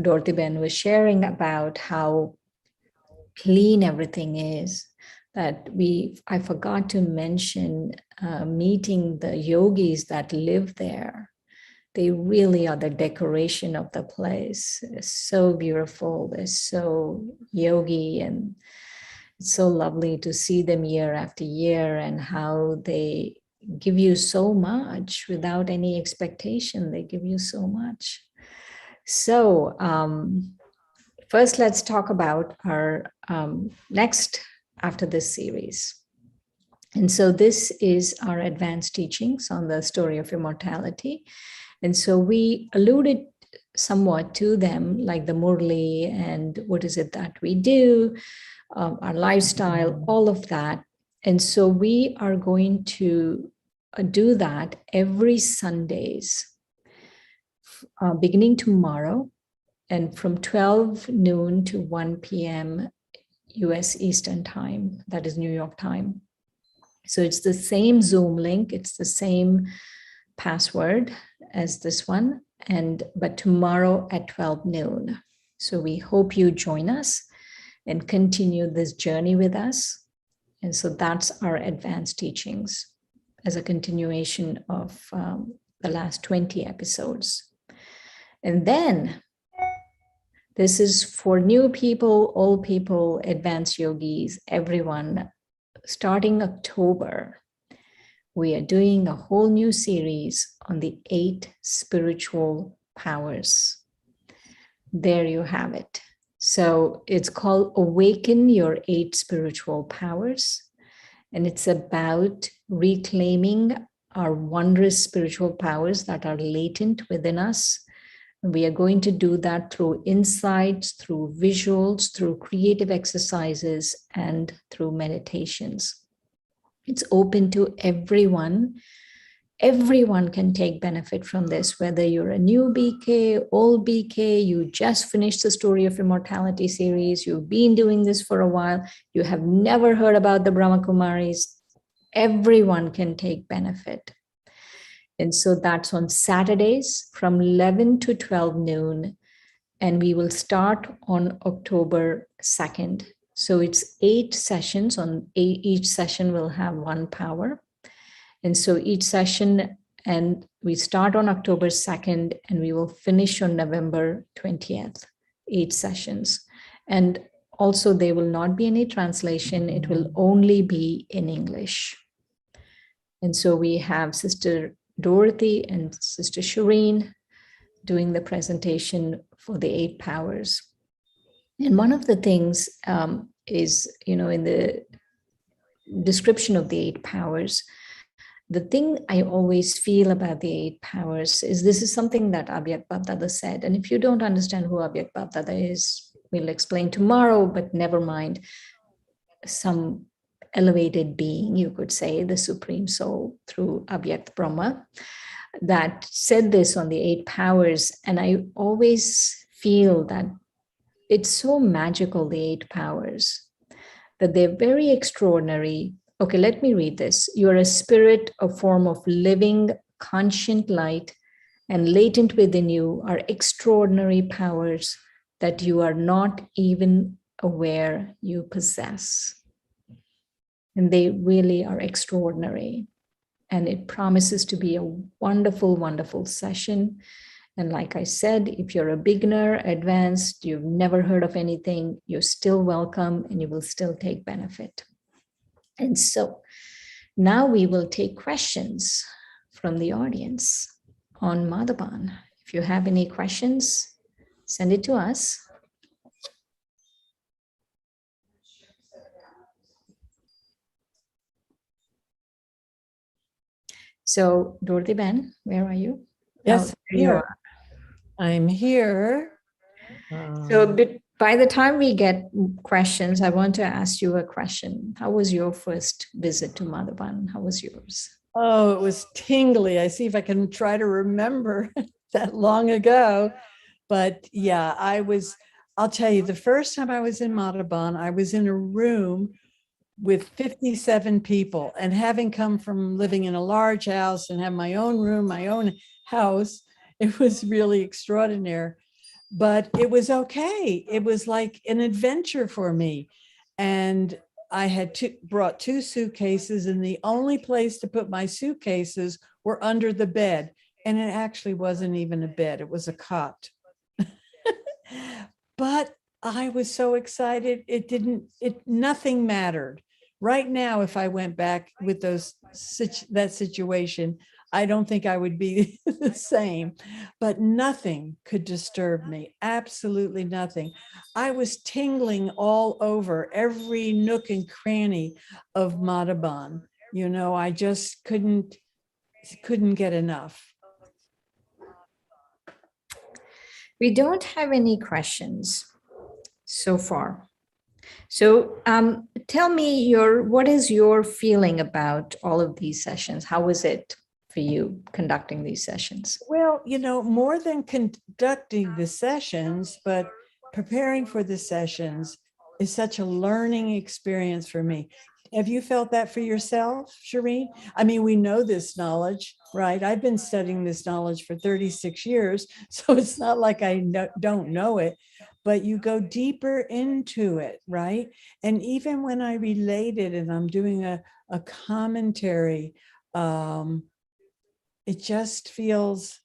Dorothy Ben was sharing about how clean everything is, that I forgot to mention meeting the yogis that live there. They really are the decoration of the place. It's so beautiful. They're so yogi, and it's so lovely to see them year after year and how they give you so much without any expectation. They give you so much. So first, let's talk about our next after this series. And so this is our advanced teachings on the story of immortality. And so we alluded somewhat to them, like the Murli and what is it that we do, our lifestyle, all of that. And so we are going to do that every Sundays, beginning tomorrow, and from 12 noon to 1 p.m. US Eastern Time, that is New York time. So it's the same Zoom link, it's the same password as this one, but tomorrow at 12 noon. So we hope you join us and continue this journey with us. And so that's our advanced teachings as a continuation of the last 20 episodes. And then this is for new people, old people, advanced yogis, everyone. Starting October, we are doing a whole new series on the 8 spiritual powers. There you have it. So it's called Awaken Your 8 Spiritual Powers. And it's about reclaiming our wondrous spiritual powers that are latent within us. We are going to do that through insights, through visuals, through creative exercises, and through meditations. It's open to everyone. Everyone can take benefit from this, whether you're a new BK, old BK, you just finished the Story of Immortality series, you've been doing this for a while, you have never heard about the Brahma Kumaris. Everyone can take benefit. And so that's on Saturdays from 11 to 12 noon. And we will start on October 2nd. So it's 8 sessions. On each session will have 1 power. And so each session, and we start on October 2nd and we will finish on November 20th, 8 sessions. And also there will not be any translation. It will only be in English. And so we have Sister Dorothy and Sister Shireen doing the presentation for the 8 powers. And one of the things is, in the description of the 8 powers, the thing I always feel about the 8 powers is this is something that Abhyakt Bapdada said. And if you don't understand who Abhyakt Bapdada is, we'll explain tomorrow, but never mind. Some elevated being, you could say, the Supreme Soul through Abhyakt Brahma, that said this on the 8 powers. And I always feel that it's so magical, the 8 powers, that they're very extraordinary. Okay, let me read this. You're a spirit, a form of living, conscient light, and latent within you are extraordinary powers that you are not even aware you possess. And they really are extraordinary. And it promises to be a wonderful, wonderful session. And like I said, if you're a beginner, advanced, you've never heard of anything, you're still welcome and you will still take benefit. And so now we will take questions from the audience on Madhuban. If you have any questions, send it to us. So Dorothy Ben, where are you? Yes, there you are. I'm here. So by the time we get questions, I want to ask you a question. How was your first visit to Madhuban? How was yours? Oh, it was tingly. I see if I can try to remember that long ago. But yeah, I'll tell you, the first time I was in Madhuban, I was in a room with 57 people, and having come from living in a large house and have my own room, my own house, it was really extraordinary. But it was okay. It was like an adventure for me. And I had brought 2 suitcases, and the only place to put my suitcases were under the bed. And it actually wasn't even a bed, it was a cot. But I was so excited. Nothing mattered. Right now, if I went back with that situation, I don't think I would be the same, but nothing could disturb me. Absolutely nothing. I was tingling all over every nook and cranny of Madhuban. I just couldn't get enough. We don't have any questions so far. So tell me what is your feeling about all of these sessions? How was it for you conducting these sessions? Well, more than conducting the sessions, but preparing for the sessions is such a learning experience for me. Have you felt that for yourself, Shireen? I mean, we know this knowledge, right? I've been studying this knowledge for 36 years, so it's not like I don't know it, but you go deeper into it, right? And even when I relate it and I'm doing a commentary, it just feels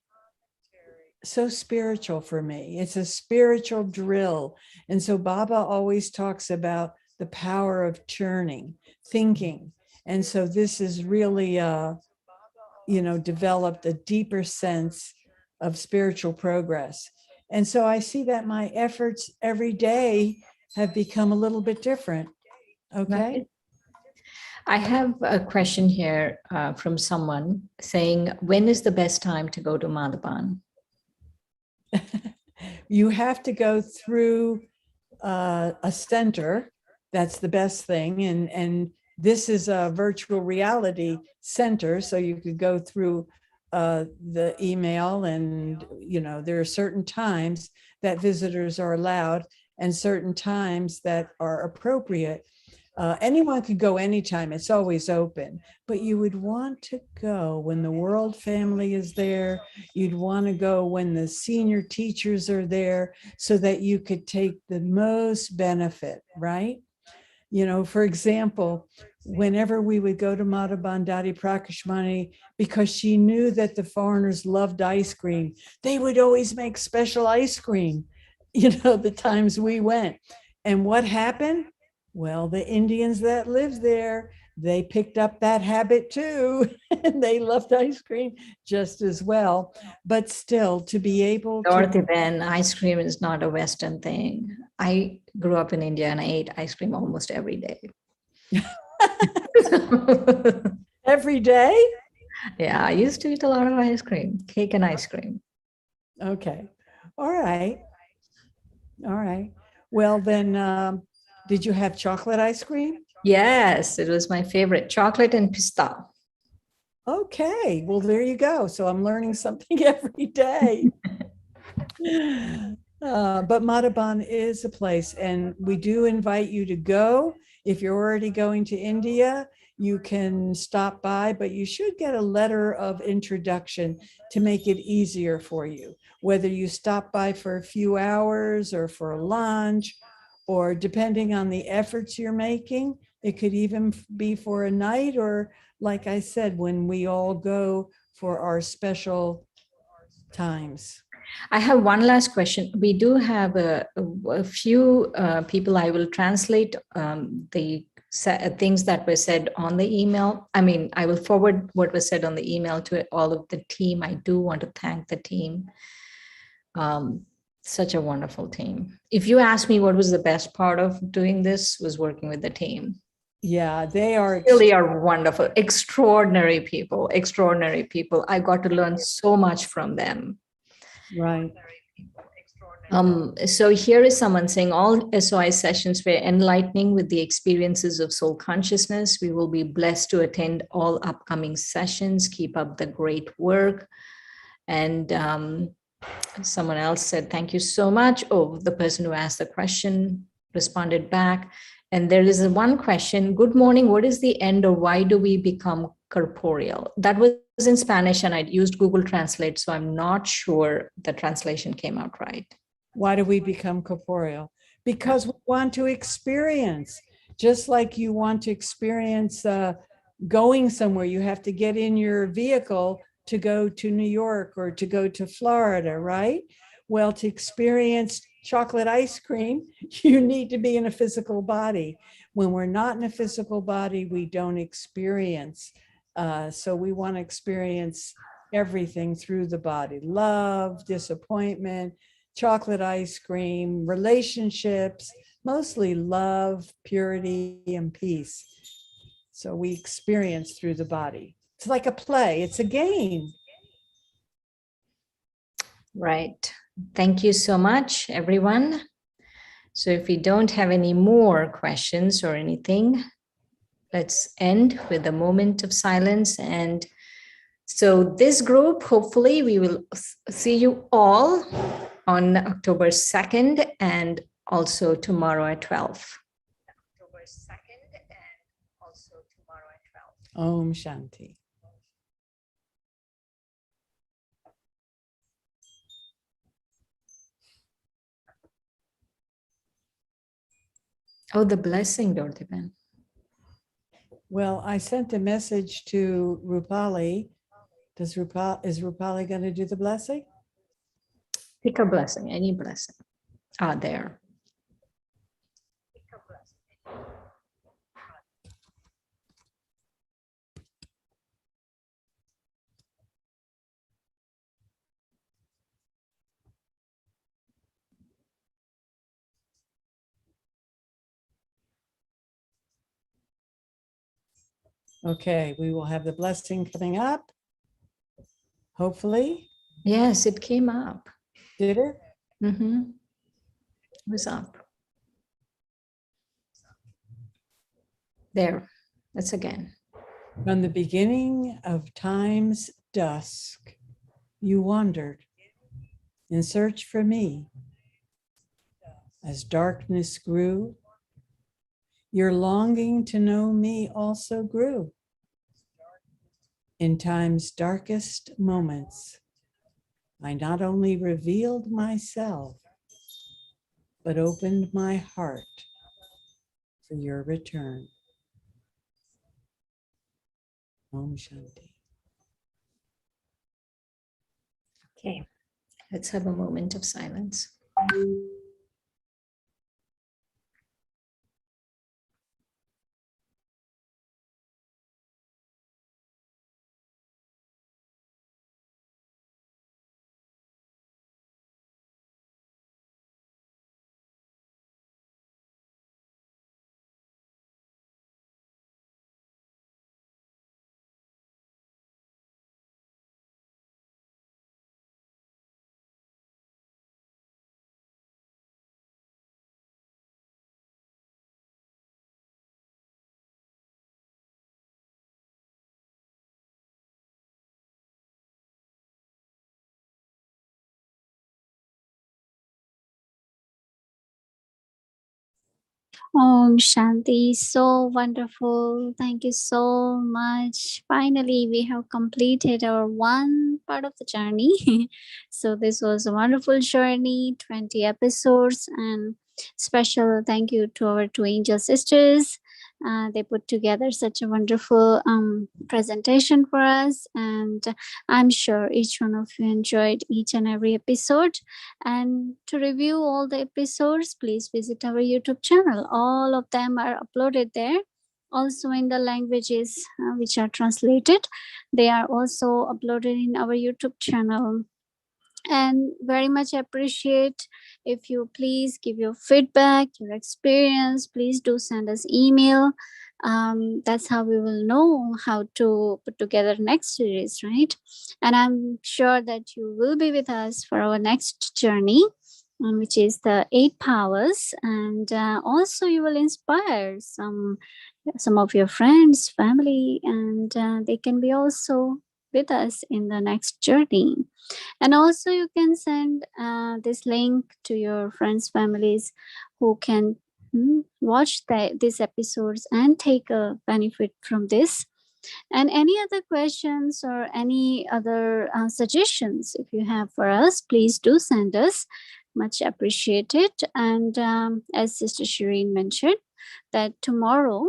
so spiritual for me. It's a spiritual drill. And so Baba always talks about the power of churning, thinking, And so this is really, developed a deeper sense of spiritual progress. And so I see that my efforts every day have become a little bit different. Okay. Right. I have a question here from someone saying, when is the best time to go to Madhuban? You have to go through a center. That's the best thing. And this is a virtual reality center. So you could go through the email, and, there are certain times that visitors are allowed and certain times that are appropriate. Anyone could go anytime. It's always open, but you would want to go when the world family is there. You'd want to go when the senior teachers are there so that you could take the most benefit, right? For example, whenever we would go to Madhuban Dadi Prakashmani, because she knew that the foreigners loved ice cream, they would always make special ice cream, the times we went. And what happened? Well, the Indians that lived there, they picked up that habit too, and they loved ice cream just as well. But still, to be able to... Dorothy, Ben, ice cream is not a Western thing. I grew up in India and I ate ice cream almost every day. Every day? Yeah, I used to eat a lot of ice cream, cake and ice cream. Okay. All right. All right. Well, then, did you have chocolate ice cream? Yes, it was my favorite, chocolate and pista. Okay. Well, there you go. So I'm learning something every day. But Madhuban is a place, and we do invite you to go. If you're already going to India, you can stop by, but you should get a letter of introduction to make it easier for you, whether you stop by for a few hours or for lunch, or depending on the efforts you're making, it could even be for a night, or like I said, when we all go for our special times. I have one last question. We do have a few people. I will translate the things that were said on the email. I mean, I will forward what was said on the email to all of the team. I do want to thank the team. Such a wonderful team. If you ask me what was the best part of doing this, was working with the team. Yeah, they are really are wonderful, extraordinary people. I got to learn so much from them. Right. So here is someone saying all SOI sessions were enlightening with the experiences of soul consciousness. We will be blessed to attend all upcoming sessions. Keep up the great work. And someone else said, thank you so much. Oh, the person who asked the question responded back. And there is one question. Good morning. What is the end, or why do we become corporeal? That was in Spanish, and I'd used Google Translate, so I'm not sure the translation came out right. Why do we become corporeal? Because we want to experience, just like you want to experience going somewhere. You have to get in your vehicle to go to New York or to go to Florida, right? Well, to experience chocolate ice cream, you need to be in a physical body. When we're not in a physical body, we don't experience. So we want to experience everything through the body: love, disappointment, chocolate ice cream, relationships, mostly love, purity, and peace. So we experience through the body. It's like a play, it's a game. Right. Thank you so much, everyone. So if we don't have any more questions or anything, let's end with a moment of silence. And so this group, hopefully we will see you all on October 2nd and also tomorrow at 12. October 2nd and also tomorrow at 12. Om Shanti. Oh, the blessing, Dorothy Ben. Well, I sent a message to Rupali. Is Rupali going to do the blessing? Pick a blessing, any blessing. There. Okay, we will have the blessing coming up. Hopefully. Yes, it came up. Did it? Mm-hmm. It was up. There. That's again. From the beginning of time's dusk, you wandered in search for me. As darkness grew, your longing to know me also grew. In time's darkest moments, I not only revealed myself, but opened my heart for your return. Om Shanti. Okay. Let's have a moment of silence. Om Shanti, so wonderful. Thank you so much. Finally, we have completed our one part of the journey. So, this was a wonderful journey, 20 episodes, and special thank you to our two angel sisters. They put together such a wonderful presentation for us, and I'm sure each one of you enjoyed each and every episode. And to review all the episodes, please visit our YouTube channel. All of them are uploaded there. Also in the languages which are translated, they are also uploaded in our YouTube channel. And very much appreciate if you please give your feedback, your experience. Please do send us email. That's how we will know how to put together next series, right? And I'm sure that you will be with us for our next journey, which is the 8 powers. And also you will inspire some of your friends, family, and they can be also with us in the next journey. And also you can send this link to your friends, families who can watch these episodes and take a benefit from this. And any other questions or any other suggestions if you have for us, please do send us. Much appreciated. And as Sister Shireen mentioned, that tomorrow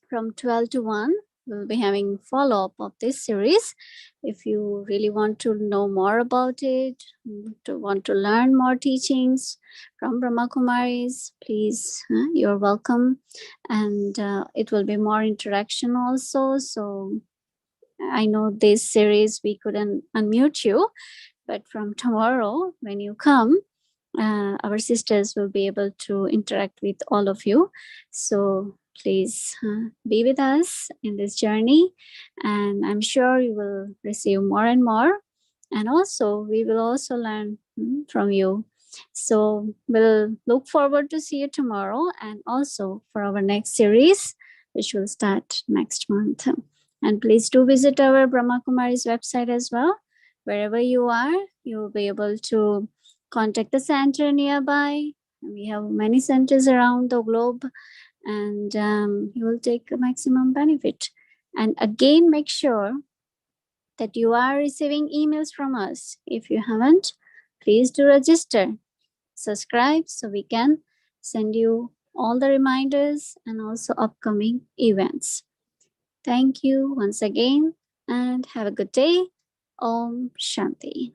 from 12 to 1 we'll be having follow-up of this series. If you really want to know more about it, to want to learn more teachings from Brahma Kumaris, please, you're welcome. And it will be more interaction also. So I know this series we couldn't unmute you, but from tomorrow when you come, our sisters will be able to interact with all of you. So please be with us in this journey, and I'm sure you will receive more and more. And also, we will also learn from you. So we'll look forward to see you tomorrow, and also for our next series, which will start next month. And please do visit our Brahma Kumari's website as well. Wherever you are, you will be able to contact the center nearby. We have many centers around the globe, and you will take a maximum benefit. And again, make sure that you are receiving emails from us. If you haven't, please do register, subscribe, so we can send you all the reminders and also upcoming events. Thank you once again, and have a good day. Om Shanti.